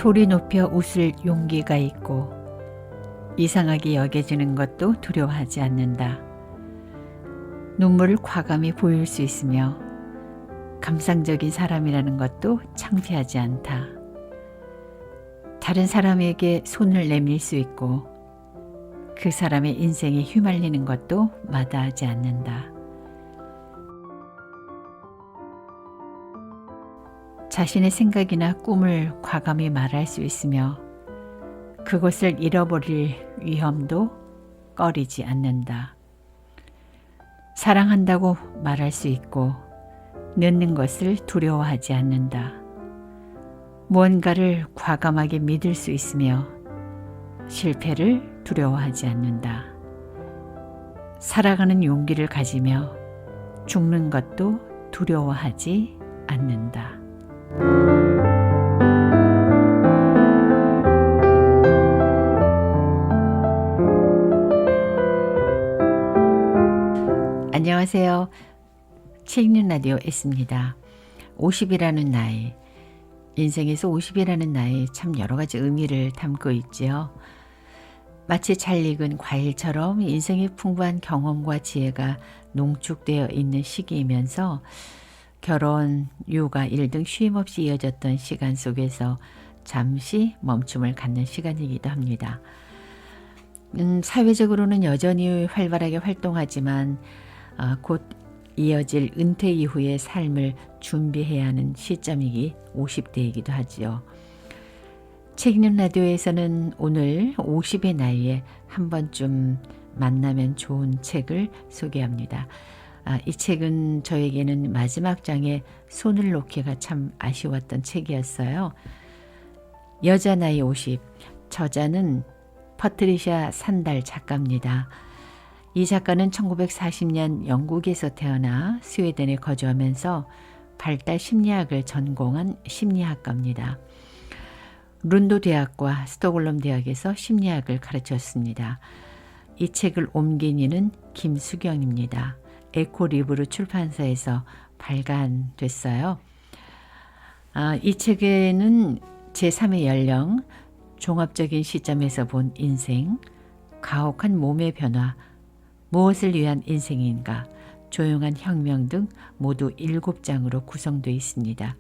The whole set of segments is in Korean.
소리 높여 웃을 용기가 있고 이상하게 여겨지는 것도 두려워하지 않는다. 눈물을 과감히 보일 수 있으며 감상적인 사람이라는 것도 창피하지 않다. 다른 사람에게 손을 내밀 수 있고 그 사람의 인생에 휘말리는 것도 마다하지 않는다. 자신의 생각이나 꿈을 과감히 말할 수 있으며 그것을 잃어버릴 위험도 꺼리지 않는다. 사랑한다고 말할 수 있고 늦는 것을 두려워하지 않는다. 무언가를 과감하게 믿을 수 있으며 실패를 두려워하지 않는다. 살아가는 용기를 가지며 죽는 것도 두려워하지 않는다. 안녕하세요. 책 읽는 라디오 S입니다. 50이라는 나이, 인생에서 50이라는 나이 참 여러 가지 의미를 담고 있지요. 마치 잘 익은 과일처럼 인생의 풍부한 경험과 지혜가 농축되어 있는 시기이면서 결혼, 육아, 일 등 쉼없이 이어졌던 시간 속에서 잠시 멈춤을 갖는 시간이기도 합니다. 사회적으로는 여전히 활발하게 활동하지만 곧 이어질 은퇴 이후의 삶을 준비해야 하는 시점이기 50대이기도 하지요. 책 읽는 라디오에서는 오늘 50의 나이에 한 번쯤 만나면 좋은 책을 소개합니다. 이 책은 저에게는 마지막 장에 손을 놓기가 참 아쉬웠던 책이었어요. 여자 나이 50, 저자는 퍼트리샤 산달 작가입니다. 이 작가는 1940년 영국에서 태어나 스웨덴에 거주하면서 발달 심리학을 전공한 심리학가입니다. 룬도 대학과 스톡홀름 대학에서 심리학을 가르쳤습니다. 이 책을 옮긴 이는 김수경입니다. 에코리브르 출판사에서 발간됐어요. 이 책에는 제3의 연령, 종합적인 시점에서 본 인생, 가혹한 몸의 변화, 무엇을 위한 인생인가, 조용한 혁명 등 모두 7장으로 구성되어 있습니다.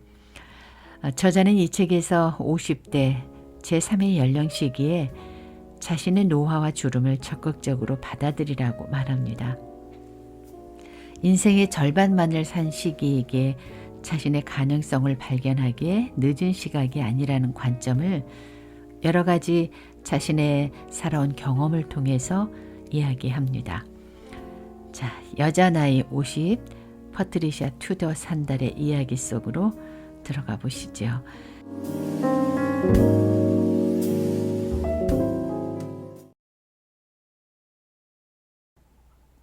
저자는 이 책에서 50대 제3의 연령 시기에 자신의 노화와 주름을 적극적으로 받아들이라고 말합니다. 인생의 절반만을 산 시기이기에 자신의 가능성을 발견하기에 늦은 시각이 아니라는 관점을 여러 가지 자신의 살아온 경험을 통해서 이야기합니다. 자, 여자 나이 50, 퍼트리샤 투더 산달의 이야기 속으로 들어가 보시죠.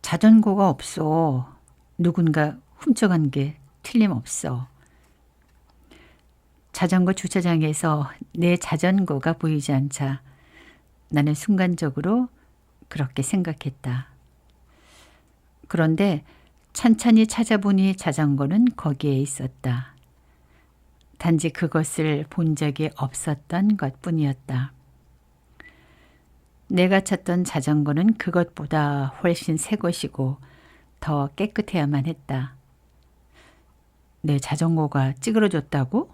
자전거가 없어. 누군가 훔쳐간 게 틀림없어. 자전거 주차장에서 내 자전거가 보이지 않자 나는 순간적으로 그렇게 생각했다. 그런데 찬찬히 찾아보니 자전거는 거기에 있었다. 단지 그것을 본 적이 없었던 것뿐이었다. 내가 찾던 자전거는 그것보다 훨씬 새 것이고 더 깨끗해야만 했다. 내 자전거가 찌그러졌다고?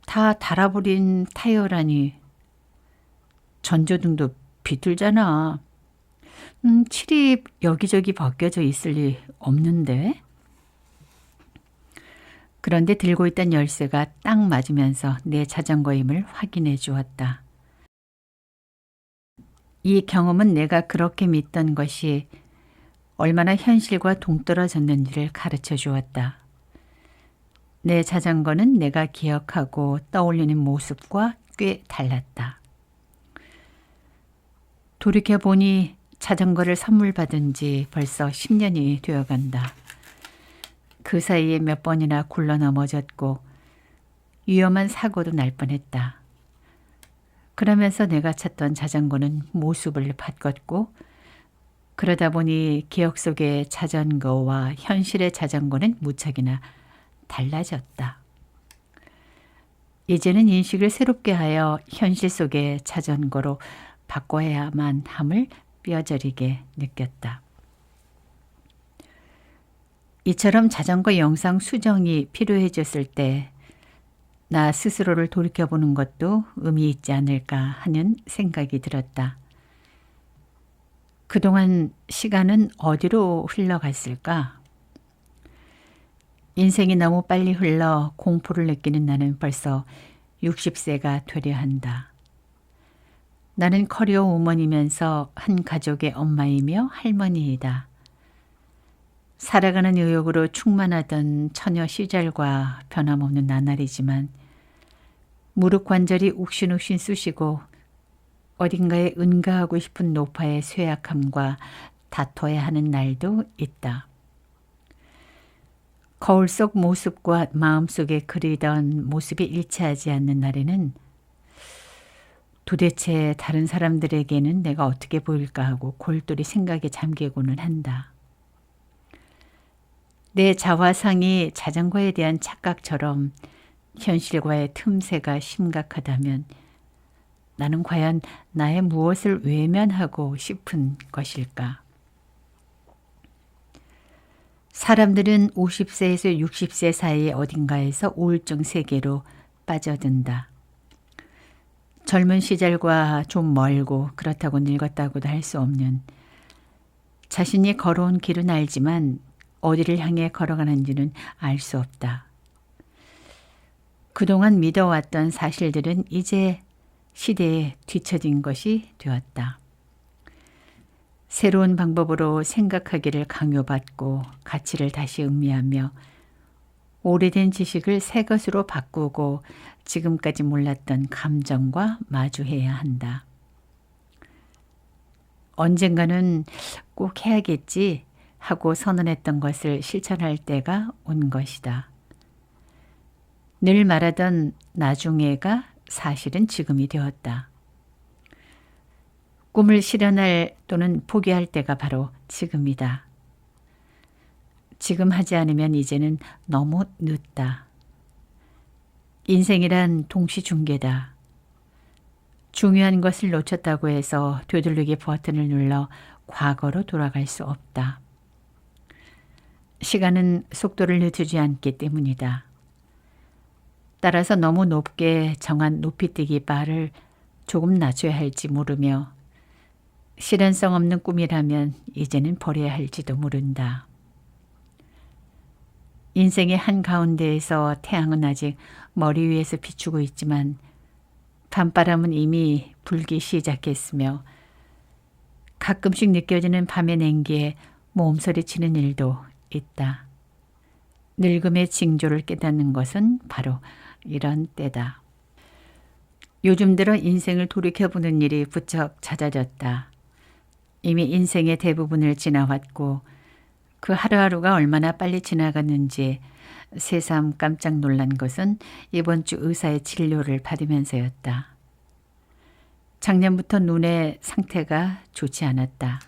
다 닳아버린 타이어라니. 전조등도 비틀잖아. 칠이 여기저기 벗겨져 있을 리 없는데? 그런데 들고 있던 열쇠가 딱 맞으면서 내 자전거임을 확인해 주었다. 이 경험은 내가 그렇게 믿던 것이 얼마나 현실과 동떨어졌는지를 가르쳐 주었다. 내 자전거는 내가 기억하고 떠올리는 모습과 꽤 달랐다. 돌이켜보니 자전거를 선물 받은 지 벌써 10년이 되어간다. 그 사이에 몇 번이나 굴러 넘어졌고 위험한 사고도 날 뻔했다. 그러면서 내가 찾던 자전거는 모습을 바꿨고 그러다 보니 기억 속의 자전거와 현실의 자전거는 무척이나 달라졌다. 이제는 인식을 새롭게 하여 현실 속의 자전거로 바꿔야만 함을 뼈저리게 느꼈다. 이처럼 자전거 영상 수정이 필요해졌을 때 나 스스로를 돌이켜보는 것도 의미 있지 않을까 하는 생각이 들었다. 그동안 시간은 어디로 흘러갔을까? 인생이 너무 빨리 흘러 공포를 느끼는 나는 벌써 60세가 되려 한다. 나는 커리어 우먼이면서 한 가족의 엄마이며 할머니이다. 살아가는 의욕으로 충만하던 처녀 시절과 변함없는 나날이지만 무릎 관절이 욱신욱신 쑤시고 어딘가에 응가하고 싶은 노파의 쇠약함과 다퉈야 하는 날도 있다. 거울 속 모습과 마음속에 그리던 모습이 일치하지 않는 날에는 도대체 다른 사람들에게는 내가 어떻게 보일까 하고 골똘히 생각에 잠기고는 한다. 내 자화상이 자전거에 대한 착각처럼 현실과의 틈새가 심각하다면 나는 과연 나의 무엇을 외면하고 싶은 것일까? 사람들은 50세에서 60세 사이 어딘가에서 우울증 세계로 빠져든다. 젊은 시절과 좀 멀고 그렇다고 늙었다고도 할 수 없는 자신이 걸어온 길은 알지만 어디를 향해 걸어가는지는 알 수 없다. 그동안 믿어왔던 사실들은 이제 시대에 뒤처진 것이 되었다. 새로운 방법으로 생각하기를 강요받고 가치를 다시 음미하며 오래된 지식을 새 것으로 바꾸고 지금까지 몰랐던 감정과 마주해야 한다. 언젠가는 꼭 해야겠지 하고 선언했던 것을 실천할 때가 온 것이다. 늘 말하던 나중에가 사실은 지금이 되었다. 꿈을 실현할 또는 포기할 때가 바로 지금이다. 지금 하지 않으면 이제는 너무 늦다. 인생이란 동시중계다. 중요한 것을 놓쳤다고 해서 되돌리기 버튼을 눌러 과거로 돌아갈 수 없다. 시간은 속도를 늦추지 않기 때문이다. 따라서 너무 높게 정한 높이뛰기 바를 조금 낮춰야 할지 모르며 실현성 없는 꿈이라면 이제는 버려야 할지도 모른다. 인생의 한가운데에서 태양은 아직 머리 위에서 비추고 있지만 밤바람은 이미 불기 시작했으며 가끔씩 느껴지는 밤의 냉기에 몸서리치는 일도 있다. 늙음의 징조를 깨닫는 것은 바로 이런 때다. 요즘 들어 인생을 돌이켜보는 일이 부쩍 잦아졌다. 이미 인생의 대부분을 지나왔고 그 하루하루가 얼마나 빨리 지나갔는지 새삼 깜짝 놀란 것은 이번 주 의사의 진료를 받으면서였다. 작년부터 눈의 상태가 좋지 않았다.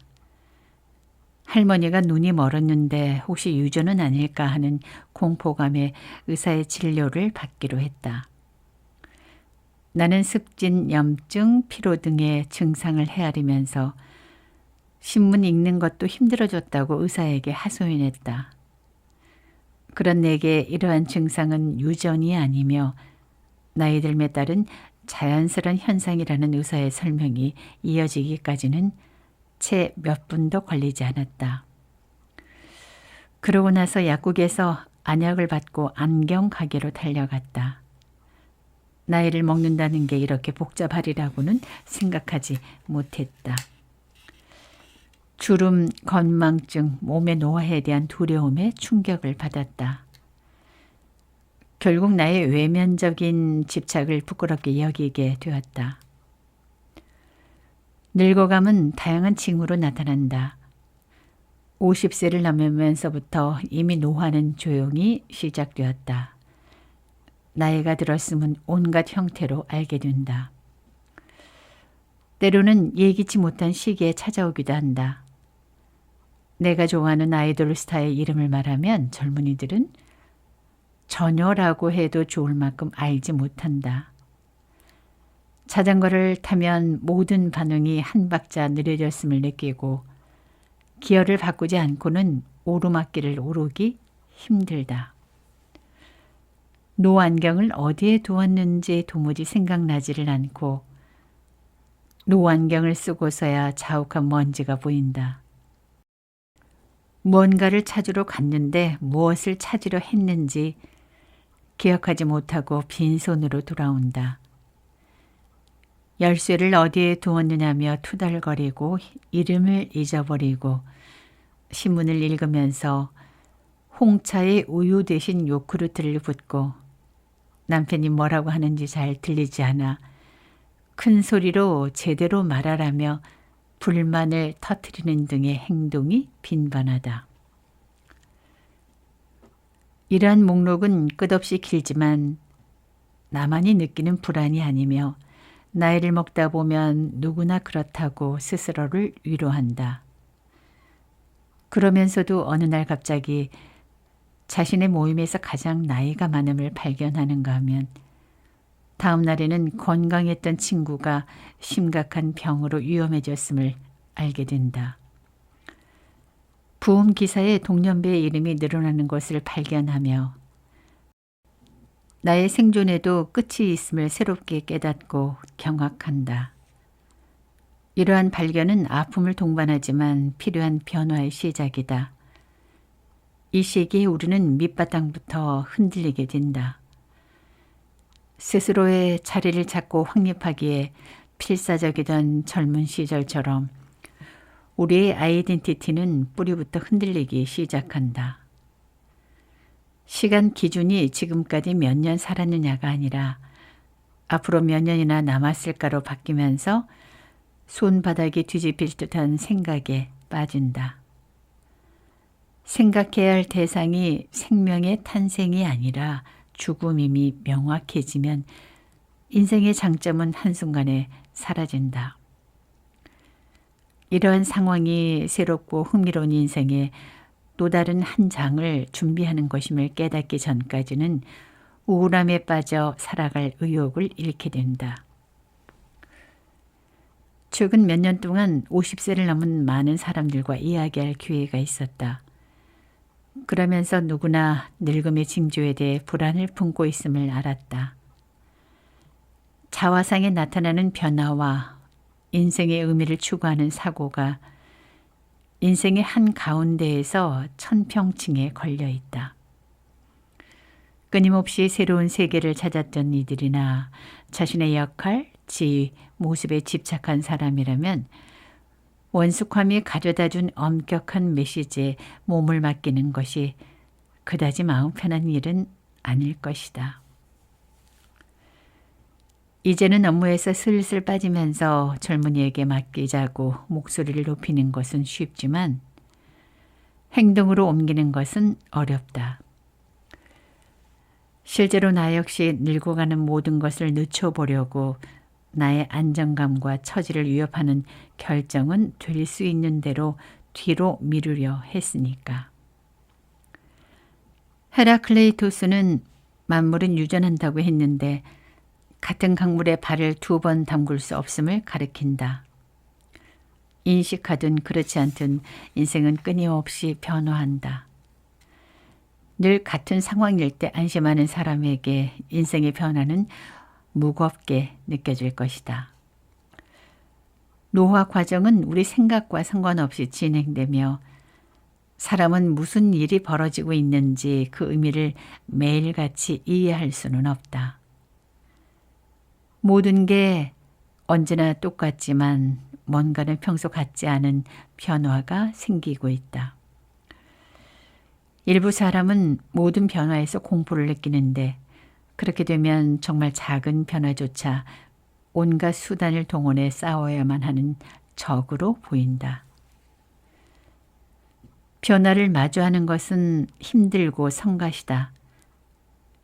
할머니가 눈이 멀었는데 혹시 유전은 아닐까 하는 공포감에 의사의 진료를 받기로 했다. 나는 습진, 염증, 피로 등의 증상을 헤아리면서 신문 읽는 것도 힘들어졌다고 의사에게 하소연했다. 그런 내게 이러한 증상은 유전이 아니며 나이 들에 따른 자연스러운 현상이라는 의사의 설명이 이어지기까지는 채 몇 분도 걸리지 않았다. 그러고 나서 약국에서 안약을 받고 안경 가게로 달려갔다. 나이를 먹는다는 게 이렇게 복잡하리라고는 생각하지 못했다. 주름, 건망증, 몸의 노화에 대한 두려움에 충격을 받았다. 결국 나의 외면적인 집착을 부끄럽게 여기게 되었다. 늙어감은 다양한 징후로 나타난다. 50세를 넘으면서부터 이미 노화는 조용히 시작되었다. 나이가 들었음은 온갖 형태로 알게 된다. 때로는 예기치 못한 시기에 찾아오기도 한다. 내가 좋아하는 아이돌 스타의 이름을 말하면 젊은이들은 전혀라고 해도 좋을 만큼 알지 못한다. 자전거를 타면 모든 반응이 한 박자 느려졌음을 느끼고 기어를 바꾸지 않고는 오르막길을 오르기 힘들다. 노안경을 어디에 두었는지 도무지 생각나지를 않고 노안경을 쓰고서야 자욱한 먼지가 보인다. 무언가를 찾으러 갔는데 무엇을 찾으려 했는지 기억하지 못하고 빈손으로 돌아온다. 열쇠를 어디에 두었느냐며 투덜거리고 이름을 잊어버리고 신문을 읽으면서 홍차에 우유 대신 요구르트를 붓고 남편이 뭐라고 하는지 잘 들리지 않아 큰 소리로 제대로 말하라며 불만을 터뜨리는 등의 행동이 빈번하다. 이러한 목록은 끝없이 길지만 나만이 느끼는 불안이 아니며 나이를 먹다 보면 누구나 그렇다고 스스로를 위로한다. 그러면서도 어느 날 갑자기 자신의 모임에서 가장 나이가 많음을 발견하는가 하면 다음 날에는 건강했던 친구가 심각한 병으로 위험해졌음을 알게 된다. 부음 기사에 동년배의 이름이 늘어나는 것을 발견하며 나의 생존에도 끝이 있음을 새롭게 깨닫고 경악한다. 이러한 발견은 아픔을 동반하지만 필요한 변화의 시작이다. 이 시기에 우리는 밑바탕부터 흔들리게 된다. 스스로의 자리를 찾고 확립하기에 필사적이던 젊은 시절처럼 우리의 아이덴티티는 뿌리부터 흔들리기 시작한다. 시간 기준이 지금까지 몇 년 살았느냐가 아니라 앞으로 몇 년이나 남았을까로 바뀌면서 손바닥이 뒤집힐 듯한 생각에 빠진다. 생각해야 할 대상이 생명의 탄생이 아니라 죽음임이 명확해지면 인생의 장점은 한순간에 사라진다. 이러한 상황이 새롭고 흥미로운 인생의 또 다른 한 장을 준비하는 것임을 깨닫기 전까지는 우울함에 빠져 살아갈 의욕을 잃게 된다. 최근 몇 년 동안 50세를 넘은 많은 사람들과 이야기할 기회가 있었다. 그러면서 누구나 늙음의 징조에 대해 불안을 품고 있음을 알았다. 자화상에 나타나는 변화와 인생의 의미를 추구하는 사고가 인생의 한 가운데에서 천평층에 걸려 있다. 끊임없이 새로운 세계를 찾았던 이들이나 자신의 역할, 지위, 모습에 집착한 사람이라면 원숙함이 가져다준 엄격한 메시지에 몸을 맡기는 것이 그다지 마음 편한 일은 아닐 것이다. 이제는 업무에서 슬슬 빠지면서 젊은이에게 맡기자고 목소리를 높이는 것은 쉽지만 행동으로 옮기는 것은 어렵다. 실제로 나 역시 늙어가는 모든 것을 늦춰보려고 나의 안정감과 처지를 위협하는 결정은 될 수 있는 대로 뒤로 미루려 했으니까. 헤라클레이토스는 만물은 유전한다고 했는데 같은 강물에 발을 2번 담글 수 없음을 가리킨다. 인식하든 그렇지 않든 인생은 끊임없이 변화한다. 늘 같은 상황일 때 안심하는 사람에게 인생의 변화는 무겁게 느껴질 것이다. 노화 과정은 우리 생각과 상관없이 진행되며 사람은 무슨 일이 벌어지고 있는지 그 의미를 매일같이 이해할 수는 없다. 모든 게 언제나 똑같지만 뭔가는 평소 같지 않은 변화가 생기고 있다. 일부 사람은 모든 변화에서 공포를 느끼는데 그렇게 되면 정말 작은 변화조차 온갖 수단을 동원해 싸워야만 하는 적으로 보인다. 변화를 마주하는 것은 힘들고 성가시다.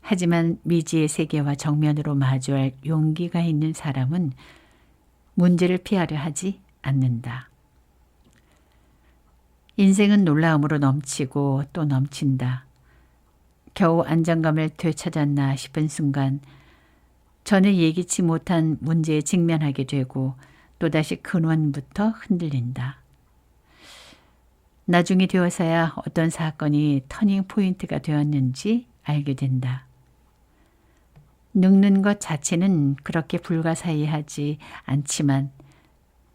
하지만 미지의 세계와 정면으로 마주할 용기가 있는 사람은 문제를 피하려 하지 않는다. 인생은 놀라움으로 넘치고 또 넘친다. 겨우 안정감을 되찾았나 싶은 순간 전에 예기치 못한 문제에 직면하게 되고 또다시 근원부터 흔들린다. 나중이 되어서야 어떤 사건이 터닝 포인트가 되었는지 알게 된다. 늙는 것 자체는 그렇게 불가사의하지 않지만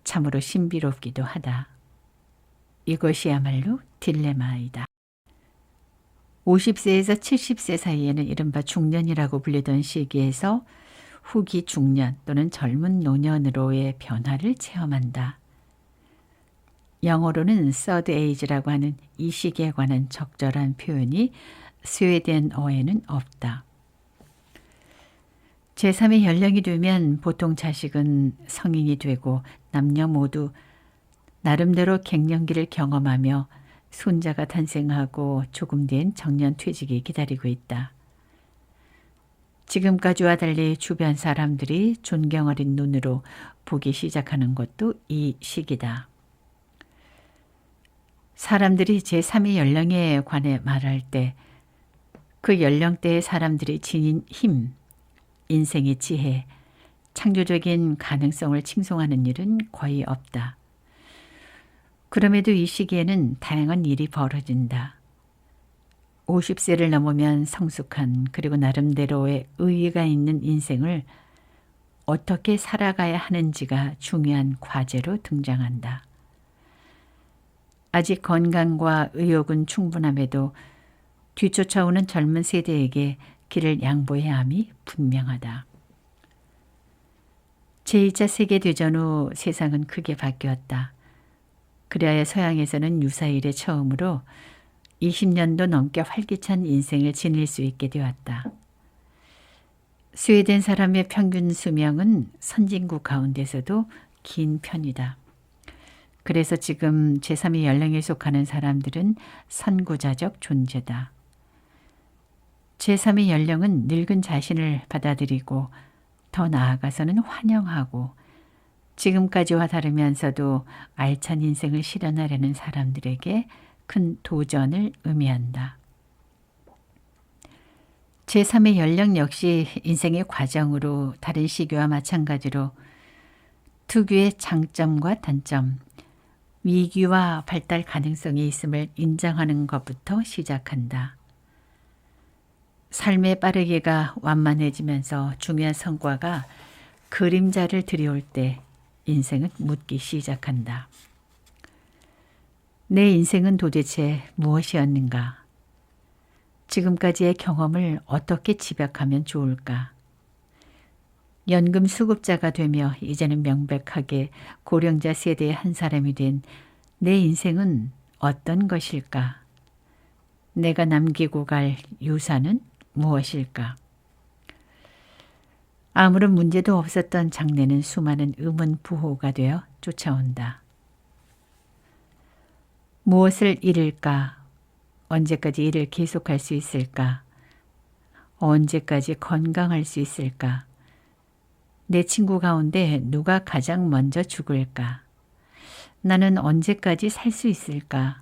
참으로 신비롭기도 하다. 이것이야말로 딜레마이다. 50세에서 70세 사이에는 이른바 중년이라고 불리던 시기에서 후기 중년 또는 젊은 노년으로의 변화를 체험한다. 영어로는 third age라고 하는 이 시기에 관한 적절한 표현이 스웨덴어에는 없다. 제3의 연령이 되면 보통 자식은 성인이 되고 남녀 모두 나름대로 갱년기를 경험하며 손자가 탄생하고 조금 뒤엔 정년 퇴직이 기다리고 있다. 지금까지와 달리 주변 사람들이 존경 어린 눈으로 보기 시작하는 것도 이 시기다. 사람들이 제3의 연령에 관해 말할 때 그 연령대의 사람들이 지닌 힘, 인생의 지혜, 창조적인 가능성을 칭송하는 일은 거의 없다. 그럼에도 이 시기에는 다양한 일이 벌어진다. 50세를 넘으면 성숙한 그리고 나름대로의 의의가 있는 인생을 어떻게 살아가야 하는지가 중요한 과제로 등장한다. 아직 건강과 의욕은 충분함에도 뒤쫓아오는 젊은 세대에게 길을 양보해야 함이 분명하다. 제2차 세계대전 후 세상은 크게 바뀌었다. 그리하여 서양에서는 유사 이래 처음으로 20년도 넘게 활기찬 인생을 지닐 수 있게 되었다. 스웨덴 사람의 평균 수명은 선진국 가운데서도 긴 편이다. 그래서 지금 제3의 연령에 속하는 사람들은 선구자적 존재다. 제3의 연령은 늙은 자신을 받아들이고 더 나아가서는 환영하고 지금까지와 다르면서도 알찬 인생을 실현하려는 사람들에게 큰 도전을 의미한다. 제3의 연령 역시 인생의 과정으로 다른 시기와 마찬가지로 특유의 장점과 단점, 위기와 발달 가능성이 있음을 인정하는 것부터 시작한다. 삶의 빠르기가 완만해지면서 중요한 성과가 그림자를 들여올 때 인생은 묻기 시작한다. 내 인생은 도대체 무엇이었는가? 지금까지의 경험을 어떻게 집약하면 좋을까? 연금 수급자가 되며 이제는 명백하게 고령자 세대의 한 사람이 된 내 인생은 어떤 것일까? 내가 남기고 갈 유산은 무엇일까? 아무런 문제도 없었던 장래는 수많은 의문부호가 되어 쫓아온다. 무엇을 잃을까? 언제까지 일을 계속할 수 있을까? 언제까지 건강할 수 있을까? 내 친구 가운데 누가 가장 먼저 죽을까? 나는 언제까지 살 수 있을까?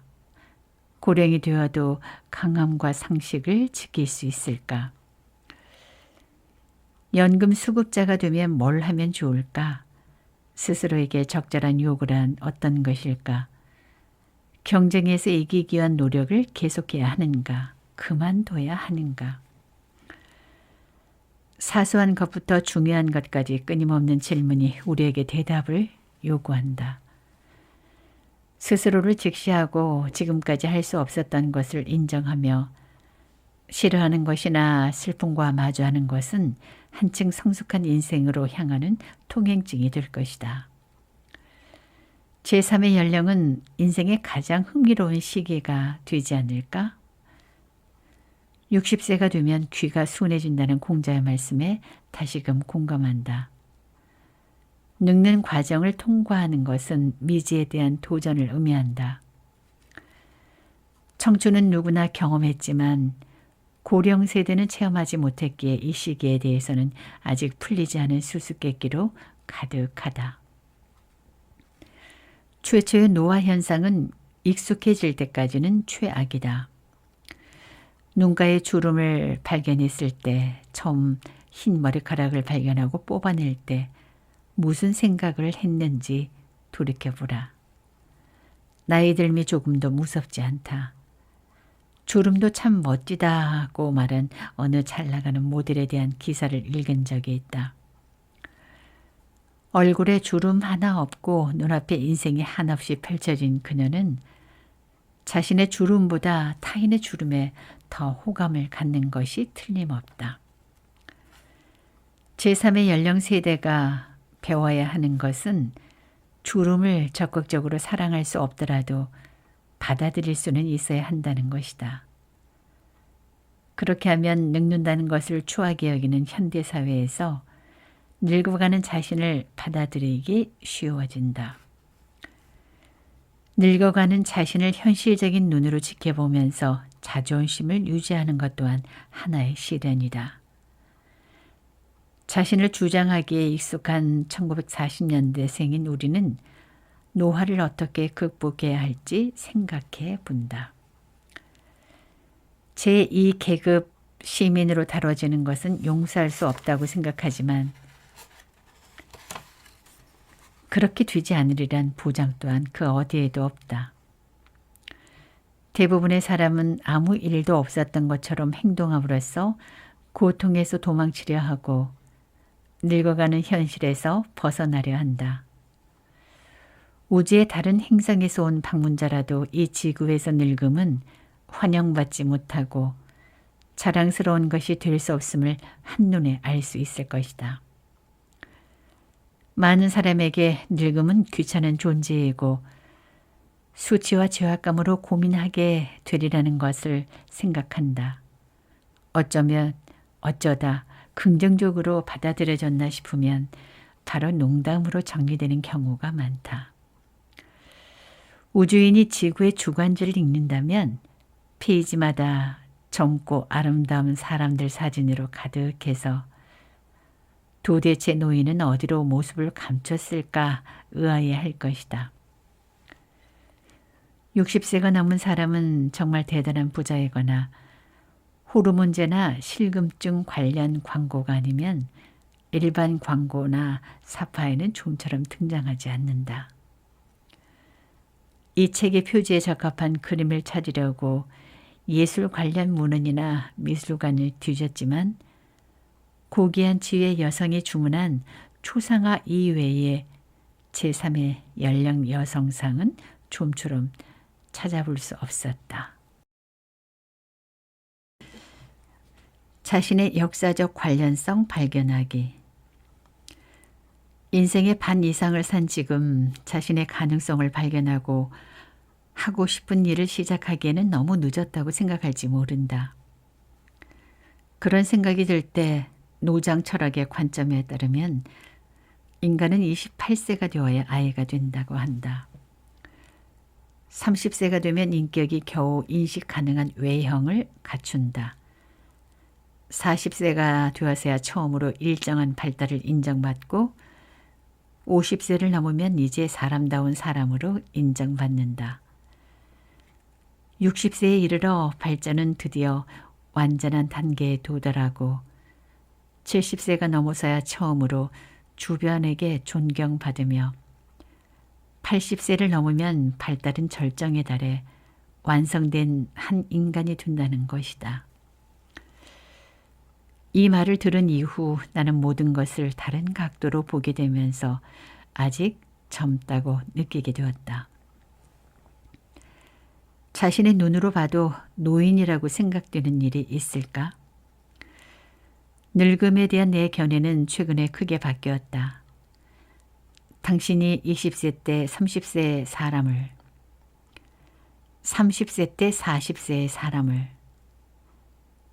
고령이 되어도 강함과 상식을 지킬 수 있을까? 연금 수급자가 되면 뭘 하면 좋을까? 스스로에게 적절한 요구란 어떤 것일까? 경쟁에서 이기기 위한 노력을 계속해야 하는가? 그만둬야 하는가? 사소한 것부터 중요한 것까지 끊임없는 질문이 우리에게 대답을 요구한다. 스스로를 직시하고 지금까지 할 수 없었던 것을 인정하며 싫어하는 것이나 슬픔과 마주하는 것은 한층 성숙한 인생으로 향하는 통행증이 될 것이다. 제3의 연령은 인생의 가장 흥미로운 시기가 되지 않을까? 60세가 되면 귀가 순해진다는 공자의 말씀에 다시금 공감한다. 늙는 과정을 통과하는 것은 미지에 대한 도전을 의미한다. 청춘은 누구나 경험했지만 고령 세대는 체험하지 못했기에 이 시기에 대해서는 아직 풀리지 않은 수수께끼로 가득하다. 최초의 노화 현상은 익숙해질 때까지는 최악이다. 눈가에 주름을 발견했을 때, 처음 흰 머리카락을 발견하고 뽑아낼 때 무슨 생각을 했는지 돌이켜보라. 나이 들미 조금도 무섭지 않다. 주름도 참 멋지다고 말한 어느 잘 나가는 모델에 대한 기사를 읽은 적이 있다. 얼굴에 주름 하나 없고 눈앞에 인생이 한없이 펼쳐진 그녀는 자신의 주름보다 타인의 주름에 더 호감을 갖는 것이 틀림없다. 제3의 연령 세대가 배워야 하는 것은 주름을 적극적으로 사랑할 수 없더라도 받아들일 수는 있어야 한다는 것이다. 그렇게 하면 늙는다는 것을 추하게 여기는 현대사회에서 늙어가는 자신을 받아들이기 쉬워진다. 늙어가는 자신을 현실적인 눈으로 지켜보면서 자존심을 유지하는 것 또한 하나의 시련이다. 자신을 주장하기에 익숙한 1940년대생인 우리는 노화를 어떻게 극복해야 할지 생각해 본다. 제2계급 시민으로 다뤄지는 것은 용서할 수 없다고 생각하지만 그렇게 되지 않으리란 보장 또한 그 어디에도 없다. 대부분의 사람은 아무 일도 없었던 것처럼 행동함으로써 고통에서 도망치려 하고 늙어가는 현실에서 벗어나려 한다. 우주의 다른 행성에서 온 방문자라도 이 지구에서 늙음은 환영받지 못하고 자랑스러운 것이 될 수 없음을 한눈에 알 수 있을 것이다. 많은 사람에게 늙음은 귀찮은 존재이고 수치와 죄악감으로 고민하게 되리라는 것을 생각한다. 어쩌다 긍정적으로 받아들여졌나 싶으면 바로 농담으로 정리되는 경우가 많다. 우주인이 지구의 주관지를 읽는다면 페이지마다 젊고 아름다운 사람들 사진으로 가득해서 도대체 노인은 어디로 모습을 감췄을까 의아해할 것이다. 60세가 넘은 사람은 정말 대단한 부자이거나 호르몬제나 실금증 관련 광고가 아니면 일반 광고나 사파에는 좀처럼 등장하지 않는다. 이 책의 표지에 적합한 그림을 찾으려고 예술 관련 문헌이나 미술관을 뒤졌지만 고귀한 지위의 여성이 주문한 초상화 이외에 제3의 연령 여성상은 좀처럼 찾아볼 수 없었다. 자신의 역사적 관련성 발견하기. 인생의 반 이상을 산 지금 자신의 가능성을 발견하고 하고 싶은 일을 시작하기에는 너무 늦었다고 생각할지 모른다. 그런 생각이 들 때 노장 철학의 관점에 따르면 인간은 28세가 되어야 아이가 된다고 한다. 30세가 되면 인격이 겨우 인식 가능한 외형을 갖춘다. 40세가 되어서야 처음으로 일정한 발달을 인정받고 50세를 넘으면 이제 사람다운 사람으로 인정받는다. 60세에 이르러 발전은 드디어 완전한 단계에 도달하고 70세가 넘어서야 처음으로 주변에게 존경받으며 80세를 넘으면 발달은 절정에 달해 완성된 한 인간이 된다는 것이다. 이 말을 들은 이후 나는 모든 것을 다른 각도로 보게 되면서 아직 젊다고 느끼게 되었다. 자신의 눈으로 봐도 노인이라고 생각되는 일이 있을까? 늙음에 대한 내 견해는 최근에 크게 바뀌었다. 당신이 20세 때 30세의 사람을, 30세 때 40세의 사람을,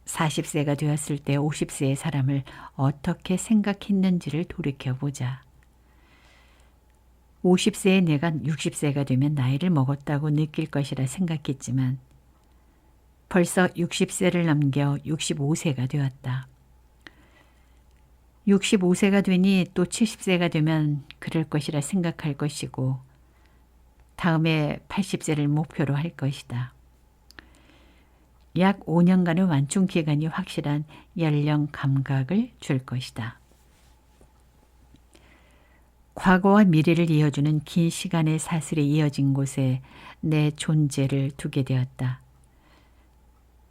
40세가 되었을 때 50세의 사람을 어떻게 생각했는지를 돌이켜보자. 50세의 내가 60세가 되면 나이를 먹었다고 느낄 것이라 생각했지만 벌써 60세를 넘겨 65세가 되었다. 65세가 되니 또 70세가 되면 그럴 것이라 생각할 것이고 다음에 80세를 목표로 할 것이다. 약 5년간의 완충 기간이 확실한 연령 감각을 줄 것이다. 과거와 미래를 이어주는 긴 시간의 사슬이 이어진 곳에 내 존재를 두게 되었다.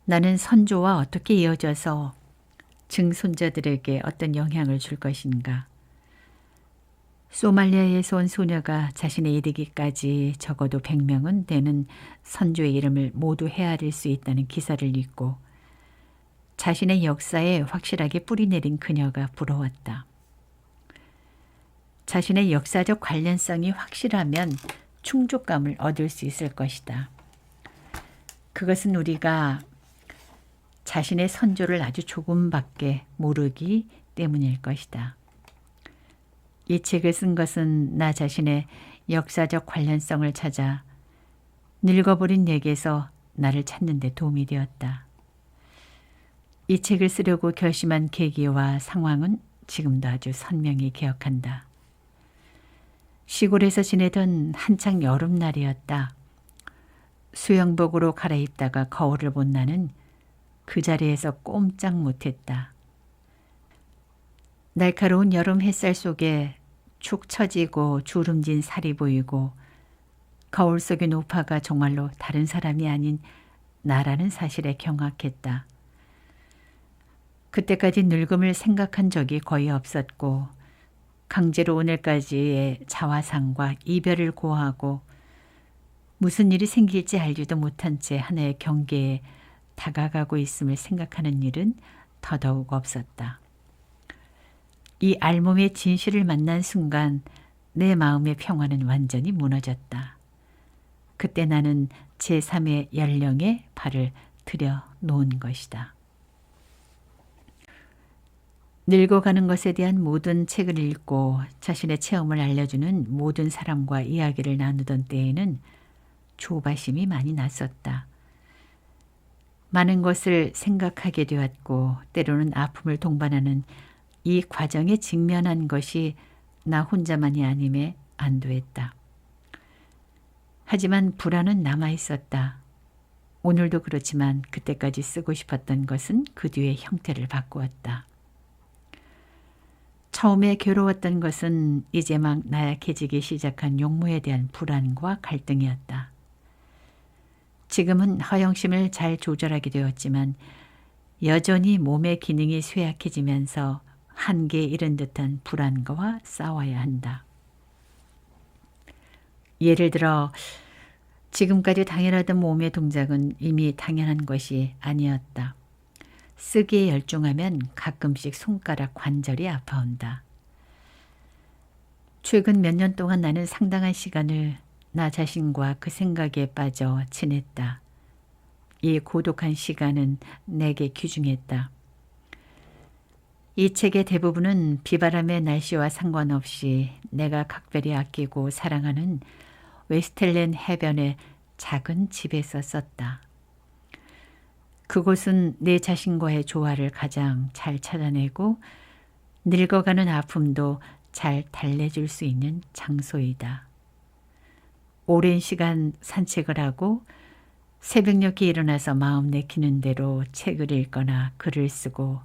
나는 선조와 어떻게 이어져서 증손자들에게 어떤 영향을 줄 것인가. 소말리아에서 온 소녀가 자신의 이르기까지 적어도 100명은 되는 선조의 이름을 모두 헤아릴 수 있다는 기사를 읽고 자신의 역사에 확실하게 뿌리내린 그녀가 부러웠다. 자신의 역사적 관련성이 확실하면 충족감을 얻을 수 있을 것이다. 그것은 우리가 자신의 선조를 아주 조금밖에 모르기 때문일 것이다. 이 책을 쓴 것은 나 자신의 역사적 관련성을 찾아 늙어버린 내게서 나를 찾는 데 도움이 되었다. 이 책을 쓰려고 결심한 계기와 상황은 지금도 아주 선명히 기억한다. 시골에서 지내던 한창 여름날이었다. 수영복으로 갈아입다가 거울을 본 나는 그 자리에서 꼼짝 못했다. 날카로운 여름 햇살 속에 축 처지고 주름진 살이 보이고 거울 속의 노파가 정말로 다른 사람이 아닌 나라는 사실에 경악했다. 그때까지 늙음을 생각한 적이 거의 없었고 강제로 오늘까지의 자화상과 이별을 고하고 무슨 일이 생길지 알지도 못한 채 하나의 경계에 다가가고 있음을 생각하는 일은 더더욱 없었다. 이 알몸의 진실을 만난 순간 내 마음의 평화는 완전히 무너졌다. 그때 나는 제3의 연령에 발을 들여 놓은 것이다. 늙어가는 것에 대한 모든 책을 읽고 자신의 체험을 알려주는 모든 사람과 이야기를 나누던 때에는 조바심이 많이 났었다. 많은 것을 생각하게 되었고 때로는 아픔을 동반하는 이 과정에 직면한 것이 나 혼자만이 아님에 안도했다. 하지만 불안은 남아있었다. 오늘도 그렇지만 그때까지 쓰고 싶었던 것은 그 뒤에 형태를 바꾸었다. 처음에 괴로웠던 것은 이제 막 나약해지기 시작한 용모에 대한 불안과 갈등이었다. 지금은 허영심을 잘 조절하게 되었지만 여전히 몸의 기능이 쇠약해지면서 한계에 이른 듯한 불안과 싸워야 한다. 예를 들어 지금까지 당연하던 몸의 동작은 이미 당연한 것이 아니었다. 쓰기에 열중하면 가끔씩 손가락 관절이 아파온다. 최근 몇 년 동안 나는 상당한 시간을 나 자신과 그 생각에 빠져 지냈다. 이 고독한 시간은 내게 귀중했다. 이 책의 대부분은 비바람의 날씨와 상관없이 내가 각별히 아끼고 사랑하는 웨스텔렌 해변의 작은 집에서 썼다. 그곳은 내 자신과의 조화를 가장 잘 찾아내고 늙어가는 아픔도 잘 달래줄 수 있는 장소이다. 오랜 시간 산책을 하고 새벽녘에 일어나서 마음 내키는 대로 책을 읽거나 글을 쓰고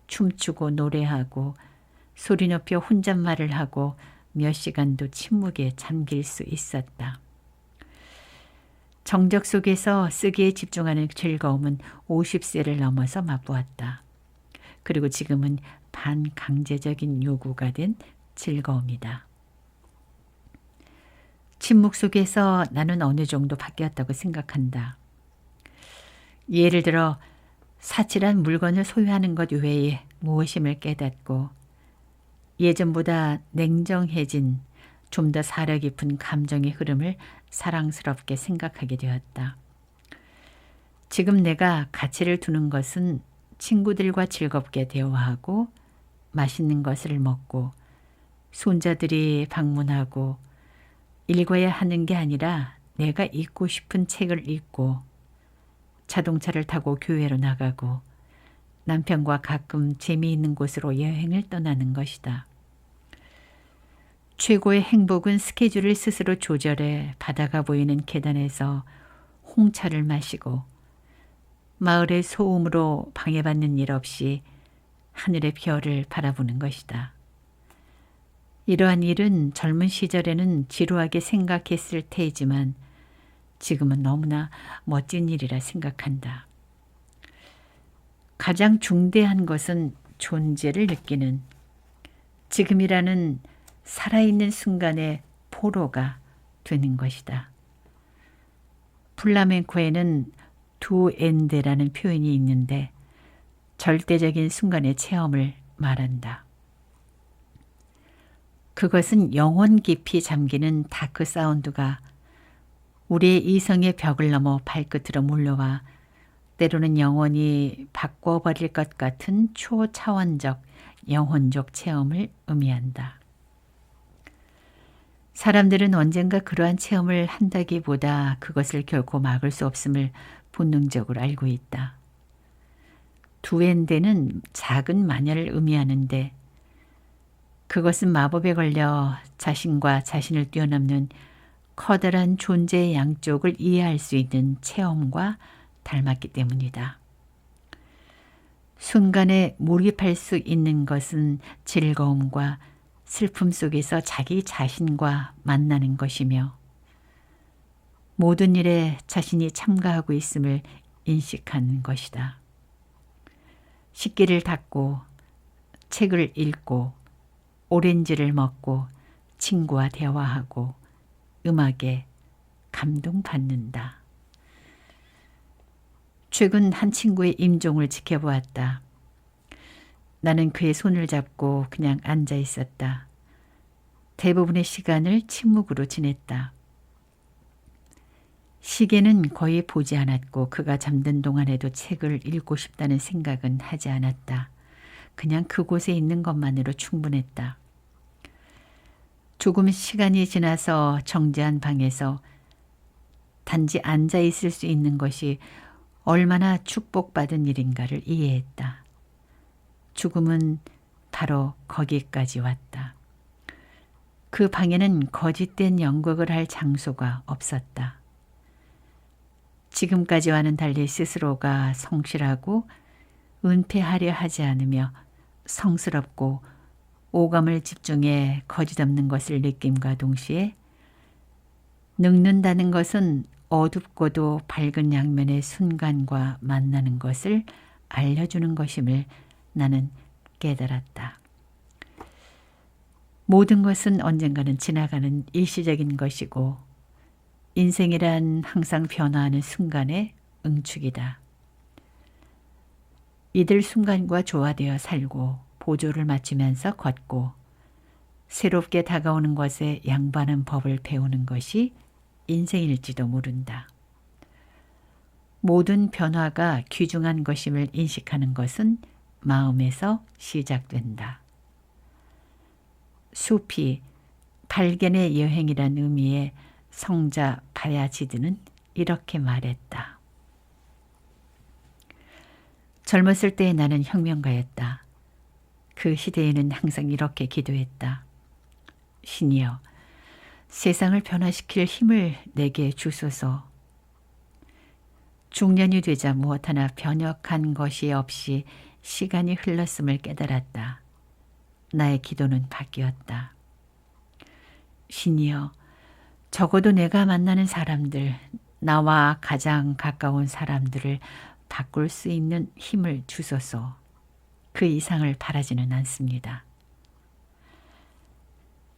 춤추고 노래하고 소리 높여 혼잣말을 하고 몇 시간도 침묵에 잠길 수 있었다. 정적 속에서 쓰기에 집중하는 즐거움은 50세를 넘어서 맛보았다. 그리고 지금은 반강제적인 요구가 된 즐거움이다. 침묵 속에서 나는 어느 정도 바뀌었다고 생각한다. 예를 들어 사치란 물건을 소유하는 것 외에 무엇임을 깨닫고 예전보다 냉정해진 좀 더 살아 깊은 감정의 흐름을 사랑스럽게 생각하게 되었다. 지금 내가 가치를 두는 것은 친구들과 즐겁게 대화하고 맛있는 것을 먹고 손자들이 방문하고 읽어야 하는 게 아니라 내가 읽고 싶은 책을 읽고 자동차를 타고 교회로 나가고 남편과 가끔 재미있는 곳으로 여행을 떠나는 것이다. 최고의 행복은 스케줄을 스스로 조절해 바다가 보이는 계단에서 홍차를 마시고 마을의 소음으로 방해받는 일 없이 하늘의 별을 바라보는 것이다. 이러한 일은 젊은 시절에는 지루하게 생각했을 테이지만 지금은 너무나 멋진 일이라 생각한다. 가장 중대한 것은 존재를 느끼는 지금이라는 살아있는 순간의 포로가 되는 것이다. 플라멩코에는 두엔데라는 표현이 있는데 절대적인 순간의 체험을 말한다. 그것은 영혼 깊이 잠기는 다크 사운드가 우리의 이성의 벽을 넘어 발끝으로 몰려와 때로는 영원히 바꿔버릴 것 같은 초차원적 영혼적 체험을 의미한다. 사람들은 언젠가 그러한 체험을 한다기보다 그것을 결코 막을 수 없음을 본능적으로 알고 있다. 두엔데는 작은 마녀를 의미하는데 그것은 마법에 걸려 자신과 자신을 뛰어넘는 커다란 존재의 양쪽을 이해할 수 있는 체험과 닮았기 때문이다. 순간에 몰입할 수 있는 것은 즐거움과 슬픔 속에서 자기 자신과 만나는 것이며 모든 일에 자신이 참가하고 있음을 인식하는 것이다. 식기를 닦고 책을 읽고 오렌지를 먹고 친구와 대화하고 음악에 감동받는다. 최근 한 친구의 임종을 지켜보았다. 나는 그의 손을 잡고 그냥 앉아 있었다. 대부분의 시간을 침묵으로 지냈다. 시계는 거의 보지 않았고 그가 잠든 동안에도 책을 읽고 싶다는 생각은 하지 않았다. 그냥 그곳에 있는 것만으로 충분했다. 조금 시간이 지나서 정지한 방에서 단지 앉아 있을 수 있는 것이 얼마나 축복받은 일인가를 이해했다. 죽음은 바로 거기까지 왔다. 그 방에는 거짓된 연극을 할 장소가 없었다. 지금까지와는 달리 스스로가 성실하고 은폐하려 하지 않으며 성스럽고 오감을 집중해 거짓없는 것을 느낌과 동시에 늙는다는 것은 어둡고도 밝은 양면의 순간과 만나는 것을 알려주는 것임을 나는 깨달았다. 모든 것은 언젠가는 지나가는 일시적인 것이고 인생이란 항상 변화하는 순간의 응축이다. 이들 순간과 조화되어 살고 보조를 맞추면서 걷고 새롭게 다가오는 것에 양보하는 법을 배우는 것이 인생일지도 모른다. 모든 변화가 귀중한 것임을 인식하는 것은 마음에서 시작된다. 숲이 발견의 여행이란 의미의 성자 바야지드는 이렇게 말했다. 젊었을 때 나는 혁명가였다. 그 시대에는 항상 이렇게 기도했다. 신이여, 세상을 변화시킬 힘을 내게 주소서. 중년이 되자 무엇 하나 변혁한 것이 없이 시간이 흘렀음을 깨달았다. 나의 기도는 바뀌었다. 신이여, 적어도 내가 만나는 사람들, 나와 가장 가까운 사람들을 바꿀 수 있는 힘을 주소서. 그 이상을 바라지는 않습니다.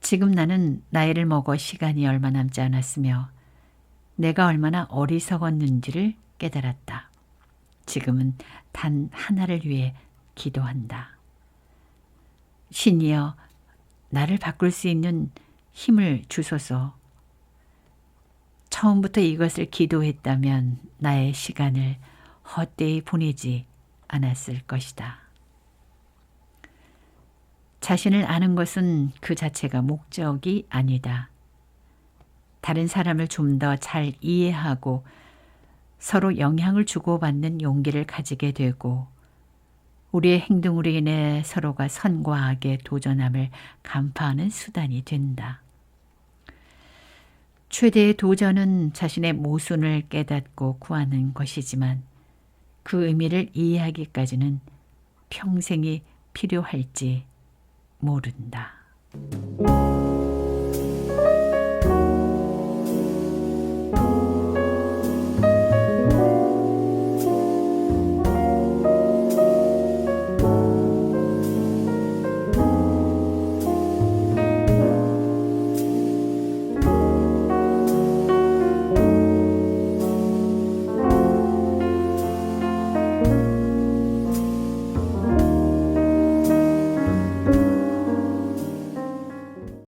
지금 나는 나이를 먹어 시간이 얼마 남지 않았으며 내가 얼마나 어리석었는지를 깨달았다. 지금은 단 하나를 위해 기도한다. 신이여, 나를 바꿀 수 있는 힘을 주소서. 처음부터 이것을 기도했다면 나의 시간을 헛되이 보내지 않았을 것이다. 자신을 아는 것은 그 자체가 목적이 아니다. 다른 사람을 좀 더 잘 이해하고 서로 영향을 주고받는 용기를 가지게 되고 우리의 행동으로 인해 서로가 선과 악에 도전함을 간파하는 수단이 된다. 최대의 도전은 자신의 모순을 깨닫고 구하는 것이지만 그 의미를 이해하기까지는 평생이 필요할지 모른다.